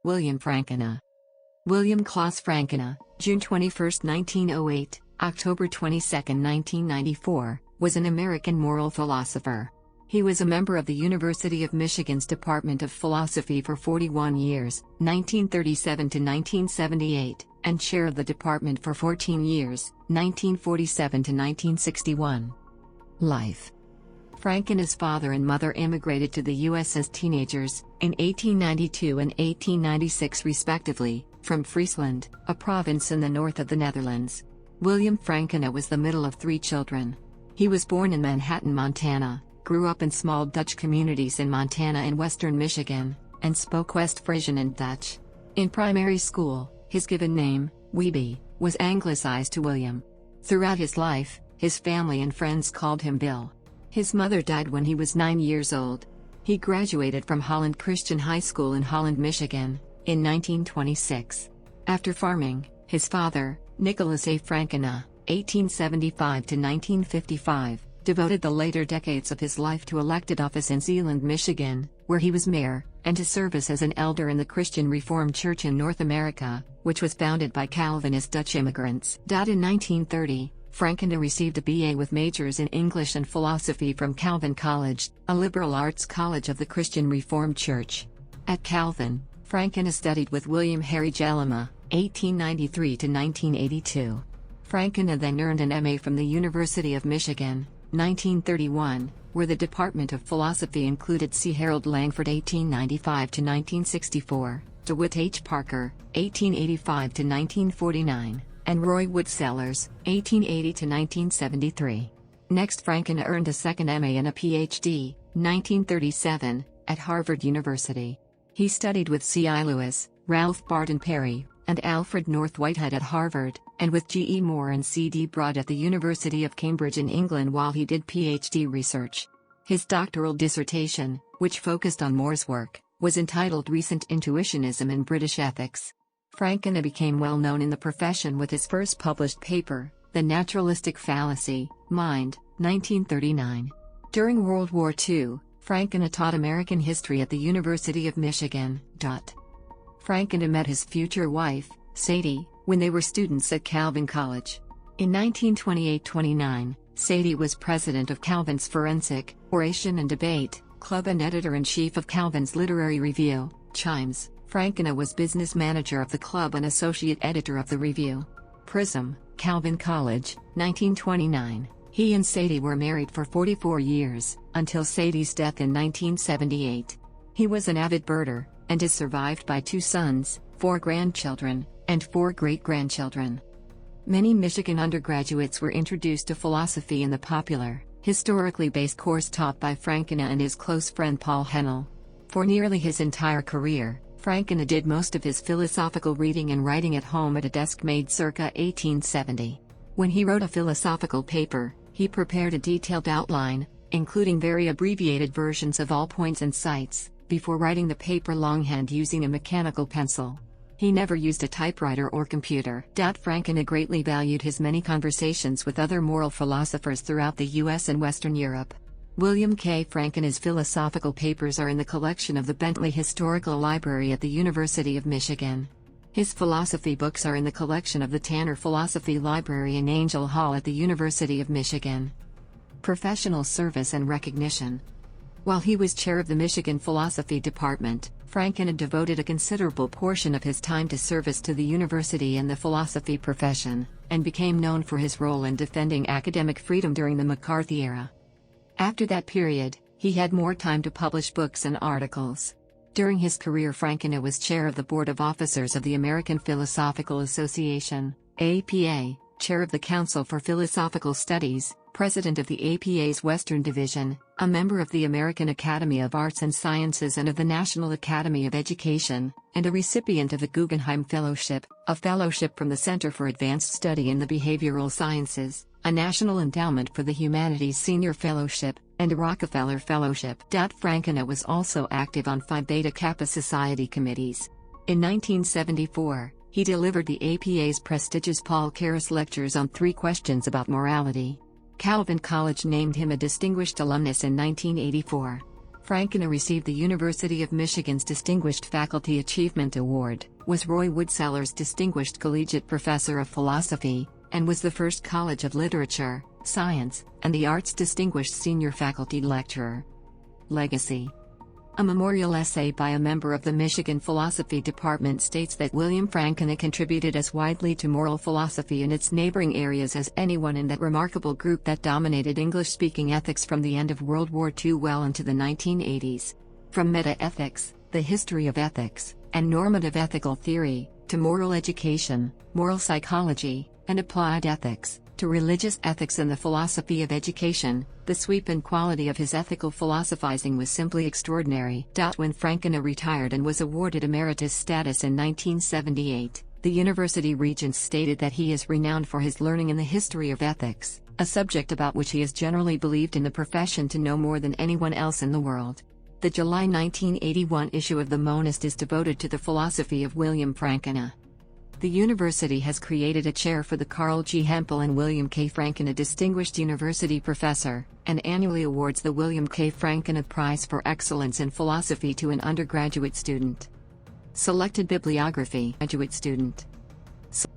William Frankena. William Klaas Frankena, June 21, 1908, October 22, 1994, was an American moral philosopher. He was a member of the University of Michigan's Department of Philosophy for 41 years, 1937 to 1978, and chair of the department for 14 years, 1947 to 1961. Life. Frankena's father and mother immigrated to the U.S. as teenagers, in 1892 and 1896 respectively, from Friesland, a province in the north of the Netherlands. William Frankena was the middle of 3 children. He was born in Manhattan, Montana, grew up in small Dutch communities in Montana and western Michigan, and spoke West Frisian and Dutch. In primary school, his given name, Wiebe, was anglicized to William. Throughout his life, his family and friends called him Bill. His mother died when he was 9 years old. He graduated from Holland Christian High School in Holland, Michigan, in 1926. After farming, his father, Nicholas A. Frankena, 1875 to 1955, devoted the later decades of his life to elected office in Zeeland, Michigan, where he was mayor, and to service as an elder in the Christian Reformed Church in North America, which was founded by Calvinist Dutch immigrants. In 1930, Frankena received a BA with majors in English and philosophy from Calvin College, a liberal arts college of the Christian Reformed Church. At Calvin, Frankena studied with William Harry Jellema, 1893 to 1982. Frankena then earned an MA from the University of Michigan, 1931, where the Department of Philosophy included C. Harold Langford 1895 to 1964, DeWitt H. Parker, 1885 to 1949, and Roy Wood Sellers, 1880 to 1973. Next, Frankena earned a second MA and a PhD, 1937, at Harvard University. He studied with C.I. Lewis, Ralph Barton Perry, and Alfred North Whitehead at Harvard, and with G.E. Moore and C.D. Broad at the University of Cambridge in England while he did PhD research. His doctoral dissertation, which focused on Moore's work, was entitled Recent Intuitionism in British Ethics. Frankena became well known in the profession with his first published paper, The Naturalistic Fallacy, Mind, 1939. During World War II, Frankena taught American history at the University of Michigan. Frankena met his future wife, Sadie, when they were students at Calvin College. In 1928-29, Sadie was president of Calvin's Forensic, Oration and Debate Club and editor-in-chief of Calvin's Literary Review, Chimes. Frankena was business manager of the club and associate editor of the review. Prism, Calvin College, 1929. He and Sadie were married for 44 years, until Sadie's death in 1978. He was an avid birder, and is survived by 2 sons, 4 grandchildren, and 4 great-grandchildren. Many Michigan undergraduates were introduced to philosophy in the popular, historically based course taught by Frankena and his close friend Paul Hennell. For nearly his entire career, Frankena did most of his philosophical reading and writing at home at a desk made circa 1870. When he wrote a philosophical paper, he prepared a detailed outline, including very abbreviated versions of all points and sites, before writing the paper longhand using a mechanical pencil. He never used a typewriter or computer. Frankena greatly valued his many conversations with other moral philosophers throughout the U.S. and Western Europe. William K. Frankena's philosophical papers are in the collection of the Bentley Historical Library at the University of Michigan. His philosophy books are in the collection of the Tanner Philosophy Library in Angell Hall at the University of Michigan. Professional service and recognition. While he was chair of the Michigan Philosophy Department, Frankena devoted a considerable portion of his time to service to the university and the philosophy profession, and became known for his role in defending academic freedom during the McCarthy era. After that period, he had more time to publish books and articles. During his career, Frankena was chair of the Board of Officers of the American Philosophical Association, APA, chair of the Council for Philosophical Studies, president of the APA's Western Division, a member of the American Academy of Arts and Sciences and of the National Academy of Education, and a recipient of the Guggenheim Fellowship, a fellowship from the Center for Advanced Study in the Behavioral Sciences, a National Endowment for the Humanities Senior Fellowship, and a Rockefeller Fellowship. Frankena was also active on Phi Beta Kappa Society committees. In 1974, he delivered the APA's prestigious Paul Karras Lectures on 3 questions about morality. Calvin College named him a distinguished alumnus in 1984. Frankena received the University of Michigan's Distinguished Faculty Achievement Award, was Roy Woodseller's Distinguished Collegiate Professor of Philosophy, and was the first College of Literature, Science, and the Arts Distinguished Senior Faculty Lecturer. Legacy. A memorial essay by a member of the Michigan Philosophy Department states that William Frankena contributed as widely to moral philosophy in its neighboring areas as anyone in that remarkable group that dominated English-speaking ethics from the end of World War II well into the 1980s. From meta-ethics, the history of ethics, and normative ethical theory, to moral education, moral psychology, and applied ethics, to religious ethics and the philosophy of education, the sweep and quality of his ethical philosophizing was simply extraordinary. When Frankena retired and was awarded emeritus status in 1978, the university regents stated that he is renowned for his learning in the history of ethics, a subject about which he is generally believed in the profession to know more than anyone else in the world. The July 1981 issue of the Monist is devoted to the philosophy of William Frankena. The university has created a chair for the Carl G. Hempel and William K. Frankena Distinguished University Professor, and annually awards the William K. Frankena Prize for Excellence in Philosophy to an undergraduate student. Selected bibliography. Graduate student.